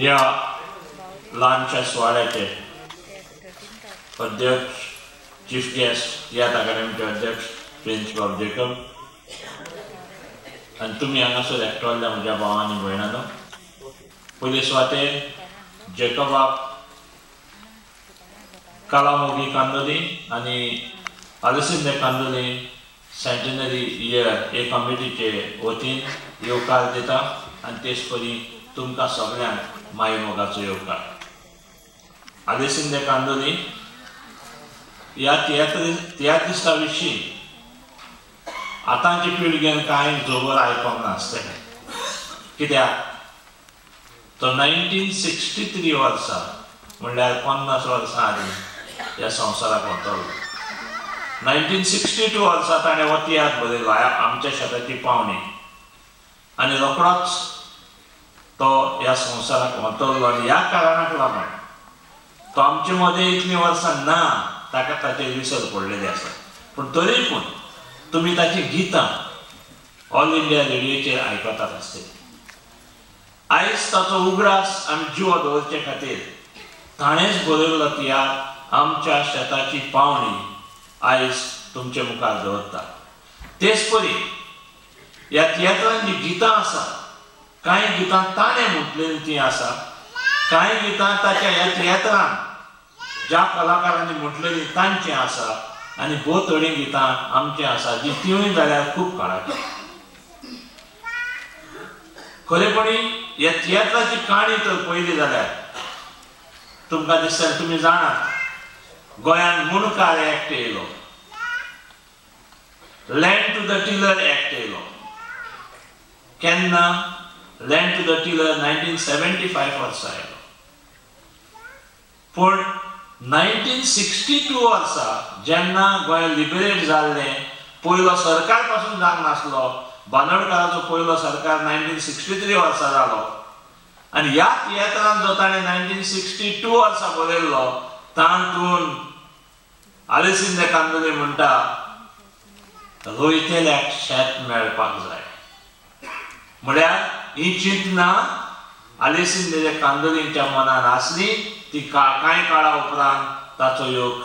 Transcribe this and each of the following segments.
ह्या ल्हानशा सुवाळ्याचे अध्यक्ष चीफ गेस्ट ह्या अकादेमीचे अध्यक्ष प्रिन्स बाब जेकब आनी तुमी हांगासर एकटोल्ल्या म्हज्या भाव आनी भयणांनो, पयले सुवातेर जेकबाक कलामोगी कांदोली आनी आलसिंदे कांदोली सेंटेनरी इयर हे कमिटीचे वतीन येवकार दिता आनी तेच परी तुमकां सगळ्यांक माय मोगाचो येवकार. आलसिंदे कांदोली ह्या तियात्रिस्टा विशीं आतांचे पिळगेन कांय जोबर आयकोंक नासतलें, कित्याक तो 1963 वर्सा म्हणल्यार 50 वर्सां आदीं ह्या संवसाराक वतलो. 1962 वर्सा ताणें हो तियात्र बरयलो आमच्या शेताची पावणी आनी रोखडोच तो ह्या संवसाराक वतलो. आनी ह्या कारणाक लागून तो आमचे मदें इतलीं वर्सां ना, ताका ताचेर विसर पडलेली आसा. पूण तरी पूण तुमी ताची गितां ऑल इंडिया रेडिओचेर आयकतात आसतलीं. आयज ताचो उगडास आमी जिवा दवरचे खातीर ताणेंच बरयलो तियात्र आमच्या शेताची पावणी आयज तुमचे मुखार दवरता. तेच परी ह्या तियात्रांत जीं गितां आसा, कांय गितां ताणें म्हटलेलीं तीं आसा, कांय गितां ताच्या ह्या तियात्रांत ज्या कलाकारांनी म्हटलेलीं तांचीं आसा आनी भोव थोडीं गितां आमचीं आसा जीं तिवूय जाल्यार खूब काळाची. खरेपणी ह्या तियात्राची काणी तर पयली जाल्यार तुमकां दिसता तुमी जाणात, गोंयांत मुणकार एक्ट येयलो, land to the tiller act येयलो. केन्ना? लँड टू द टिलर 1975 वर्सा आयलो. पूण 1962 वर्सा जेन्ना गोंय लिबरेट जाल्लें, पयलो सरकार पासून जावंक नासलो, बांदोडकराचो पयलो सरकार 1963 वर्सा जालो आनी ह्या तियात्रांत जो ताणें 1962 वर्सा बरयल्लो तातूंत आलसिंदे कांदोली म्हणटा रोयतेल्याक शेत मेळपाक जाय. म्हळ्यार ही चिंतना आलसिंदे कांदोलींच्या मनान आसली. ती कांय काळा उपरांत ताचो योग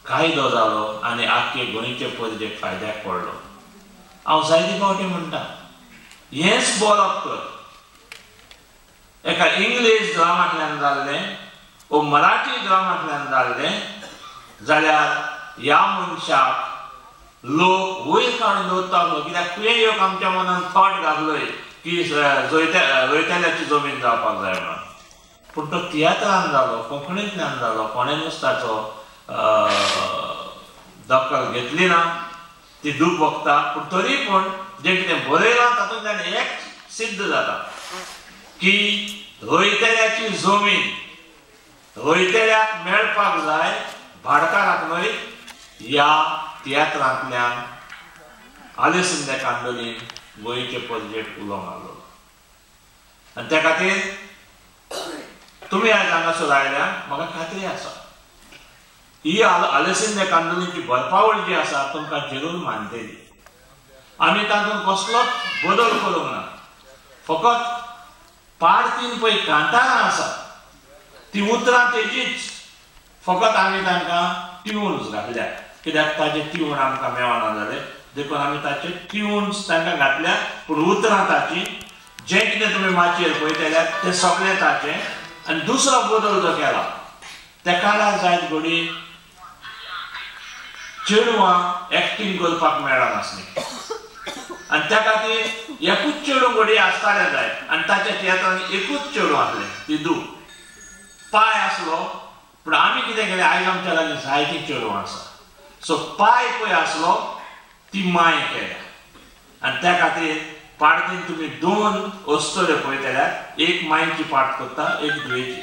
कायदो जालो आनी आख्खे गोंयचे प्रजेक फायद्याक पडलो. हांव जायते फावटी म्हणटा हेंच बरोवप कर. एका इंग्लीश ड्रामांतल्यान जाल्लें वो मराठी ड्रामांतल्यान जाल्लें जाल्यार ह्या मनशाक लोक वयर काडून दवरतालो, कित्याक तुवें योग आमच्या मनान थॉट घातलोय की रोयतेल्याची जमीन जावपाक जाय म्हणून. पूण तो तियात्रान जालो, कोंकणींतल्यान जालो, कोणेंच ताचो दखल घेतली ना. ती दूख भोगता. पूण तरी पूण जें कितें बरयलां तातूंतल्यान एक सिद्ध जाता की रोयतेल्याची जमीन रोयतेल्याक मेळपाक जाय, भाडकाराक न्हय. ह्या तियात्रांतल्यान आलसिंदे कांदोलीन गोंयचे प्रजेक उलो मारलो आनी त्या खातीर तुमी आयज हांगासर आयल्या म्हाका खात्री आसा ही आलसिंदे कांदोलीची भरपावळ जी आसा तुमकां जरूर मानतली. आमी तातूंत कसलोच बदल करूंक ना. फकत पाडतीन पळय कांतारां आसा ती उतरां तेजीच, फकत आमी तांकां ट्यून्स घातल्या, कित्याक ताचे ट्यून आमकां मेळना जाले देखून आमी ताचे ट्यून्स तांकां घातल्या. पूण उतरां ताची, जें कितें तुमी माचयेर पळयतल्यार तें सगळें ताचें. आनी दुसरो बदल जो केला त्या काळार जायत घडी चेडवां एक्टींग करपाक मेळनासलीं आनी त्या खातीर एकूच चेडूं घडी आसतालें जाय. आनी ताच्या तियात्रांत एकूच चेडूं आसलें, ती दूख. पाय आसलो, पूण आमी कितें केलें, आयज आमच्या लागीं जायतीं चेडवां आसा. सो पाय पळय आसलो ती माय केल्या. आनी त्या खातीर पाडतीन तुमी 2 अस्तोऱ्यो पळयतल्यार एक मायची पाट करता, एक दुयेची.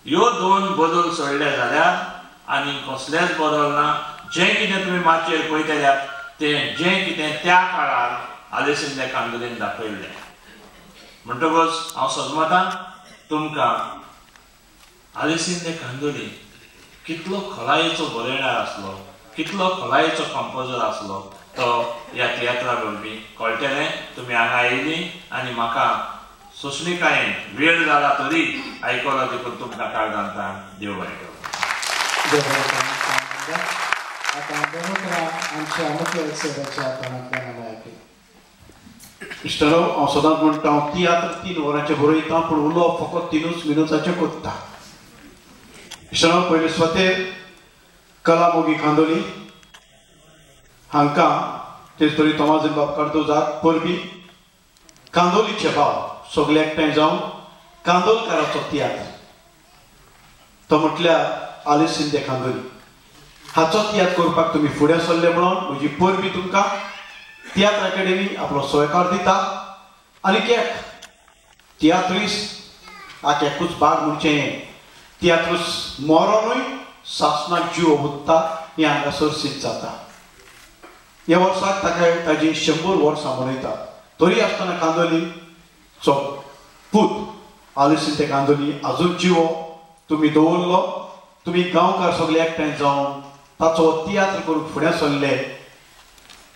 ह्यो 2 बदल सोडले जाल्यार आनी कसलेच बदल ना. जें कितें तुमी माचयेर पळयतल्यार तें जें कितें त्या काळार आलसिंदे कांदोलीन दाखयल्लें. म्हणटकच हांव सजमतां तुमकां आलसिंदे कांदोली कितलो खोलायेचो बरयणार आसलो, कितलो खोलायेचो कंपोजर आसलो तो ह्या तियात्रा वरवीं कळटलें. तुमी हांगा येयलीं आनी म्हाका सोशणिकायेन वेळ जाला तरी आयकलो देखून तुमकां काळजांतल्यान देव बरें करूं. इश्टरो हांव सदांच म्हणटा हांव तियात्र 3 वरांचे बरयता पूण उलोवप फकत 3 मिनटाचें कोत्ता. इश्टरो पयलीं स्वतेर कला मोगी कांदोली हांकां तेच तरी तोमाजीन बाब कार्दोजाक परबी कांदोलीचे भाव सगळे एकठांय जावन कांदोलकाराचो तियात्र तो म्हटल्यार आलिस शिंदे कांदोली हाचो तियात्र करपाक तुमी फुडें सरले म्हणून म्हजी परबी तुमकां तियात्र अकॅडमी आपलो सहकार दिता. आनी एक तियात्रीस एकूच भाग म्हणचे तियात्रूस मरोनूय सासणाक जीव उरता हें हांगासर सिद्ध जाता. ह्या वर्साक ताका ताजी 100 वर्सां मनयता. तरी आसतना कांदोलीचो पूत आलिस शिंदे कांदोली आजून जिवो तुमी दवरलो. तुमी गांवकार सगळे एकठांय जावन ताचो तियात्र करून फुडें सरले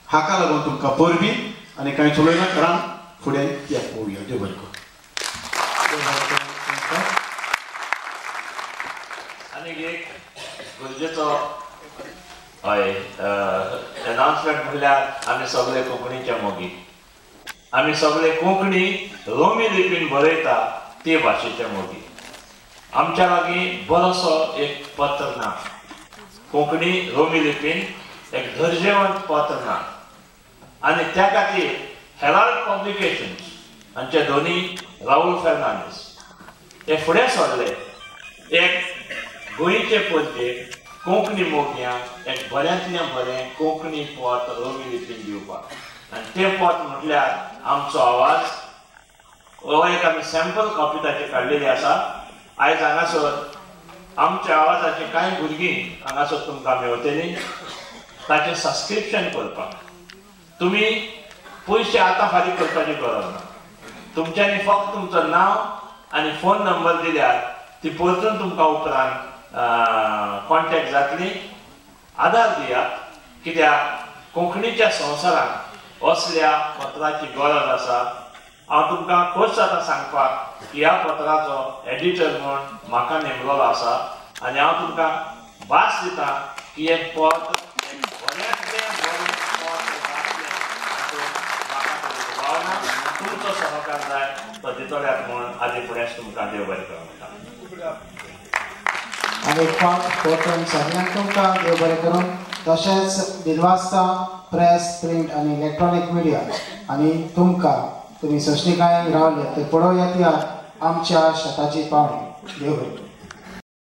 हाका लागून तुमकां परबी आनी कांय उलयना कारण फुडें तियात्र पळोवया. देव बरें करूं. आनीक एक गरजेचो हय अनाउन्समेंट म्हणल्यार आमी सगळे कोंकणीचे मोगी आमी सगळे कोंकणी रोमी लिपीन बरयता ते भाशेचे मोगी. आमच्या लागीं बरोसो एक पत्र ना. कोंकणी रोमी लिपीन एक दर्जेवंत पत्र ना आनी त्या खातीर हेराल्ड पब्लिकेशन्स हांचे दोनी राहुल फेर्नांडीस हे फुडें सरले एक गोंयचे परतेक कोंकणी मोगयांक एक बऱ्यांतलें बरें कोंकणी पद रोमी लिपीन दिवपाक. आनी तें पद म्हटल्यार आमचो आवाज हो एक आमी सॅम्पल कॉपी ताची काडलेली आसा. आयज हांगासर आमच्या आवाजाची कांय भुरगीं हांगासर तुमकां मेळटलीं ताचें सबस्क्रिप्शन करपाक. तुमी पयशे आतां फारीक करपाची गरज ना. तुमच्यांनी फक्त तुमचो नांव आनी फोन नंबर दिल्यार ती परतून तुमकां उपरांत कॉन्टॅक्ट जातली. आदार दियात कित्याक कोंकणीच्या संवसारांत असल्या पत्राची गरज आसा. हांव तुमकां खोस जाता सांगपाक की ह्या पत्राचो एडिटर म्हूण म्हाका नेमलेलो आसा आनी हांव तुमकां भास दिता की एक पद तुमचो सहकार जाय तो दितल्यात म्हूण आदी फुडेंच तुमकां देव बरें करूं म्हणटा. आनी पोर्टल सगळ्यांक तुमकां देव बरें करूं. तशेंच दिलवास्ता प्रेस प्रिंट आनी इलेक्ट्रॉनीक मिडिया आनी तुमी सोशणिकायेन रावले ते पळोवया तियात्र आमच्या शेताची पावणी. देव बरें करूं.